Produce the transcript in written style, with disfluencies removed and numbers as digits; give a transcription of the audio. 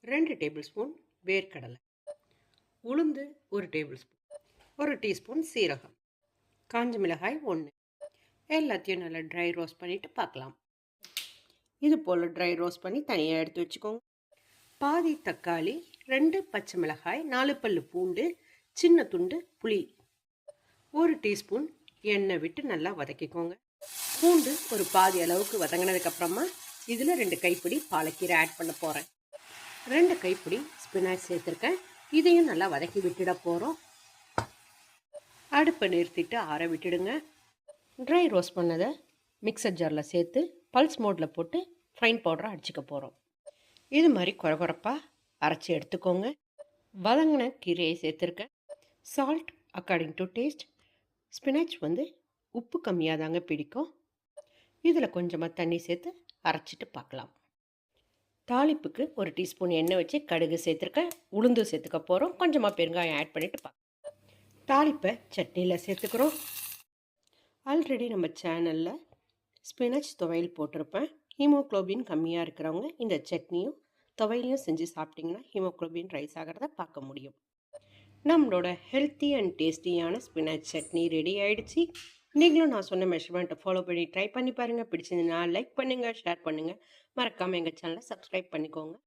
2 table spoon வேர்க்கடலை, உளுந்து 1 table spoon, 1 teaspoon சீரகம், காஞ்ச மிளகாய் 1. எல்லாத்தையும் நல்லா ட்ரை ரோஸ்ட் பண்ணிவிட்டு பார்க்கலாம். இது போல் ட்ரை ரோஸ்ட் பண்ணி தனியாக எடுத்து வச்சுக்கோங்க. பாதி தக்காளி, 2 பச்சை மிளகாய், 4 பல்லு பூண்டு, சின்ன துண்டு புளி, 1 டீஸ்பூன் எண்ணெய் விட்டு நல்லா வதக்கிக்கோங்க. பூண்டு ஒரு பாதி அளவுக்கு வதங்கினதுக்கப்புறமா இதில் 2 கைப்பிடி பாலக்கீரை ஆட் பண்ண போகிறேன். 2 கைப்பிடி ஸ்பினாச் சேர்த்துருக்கேன். இதையும் நல்லா வதக்கி விட்டுட போகிறோம். அடுப்பை நிறுத்திட்டு ஆற விட்டுடுங்க. ட்ரை ரோஸ்ட் பண்ணதை மிக்சர் ஜாரில் சேர்த்து பல்ஸ் மோடில் போட்டு ஃபைன் பவுடரை அடிச்சுக்க போகிறோம். இது மாதிரி குறகுறப்பாக அரைச்சி எடுத்துக்கோங்க. வதங்கின கீரையை சேர்த்துருக்கேன். Salt according to taste. Spinach உப்பு கம்மியாக தாங்க பிடிக்கும். இதில் கொஞ்சமாக தண்ணி சேர்த்து அரைச்சிட்டு பார்க்கலாம். தாளிப்புக்கு 1 டீஸ்பூன் எண்ணெய் வச்சு கடுகு சேர்த்துருக்கேன். உளுந்து சேர்த்துக்க போகிறோம். கொஞ்சமாக பெருங்காயம் ஆட் பண்ணிவிட்டு பார்க்கலாம். தாளிப்பை சட்னியில் சேர்த்துக்கிறோம். ஆல்ரெடி நம்ம சேனலில் ஸ்பினாச் துவையல் போட்டிருப்பேன். ஹீமோக்ளோபின் கம்மியாக இருக்கிறவங்க இந்த சட்னியும் துவையலையும் செஞ்சு சாப்பிட்டிங்கன்னா ஹீமோக்ளோபின் ரைஸ் ஆகிறத பார்க்க முடியும். நம்மளோட ஹெல்த்தி அண்ட் டேஸ்டியான ஸ்பினாச் சட்னி ரெடி ஆகிடுச்சு. நீங்களும் நான் சொன்ன மெஷர்மெண்ட்டை ஃபாலோ பண்ணி ட்ரை பண்ணி பாருங்கள். பிடிச்சிருந்ததுன்னா லைக் பண்ணுங்கள், ஷேர் பண்ணுங்கள். மறக்காமல் எங்கள் சேனலை சப்ஸ்கிரைப் பண்ணிக்கோங்க.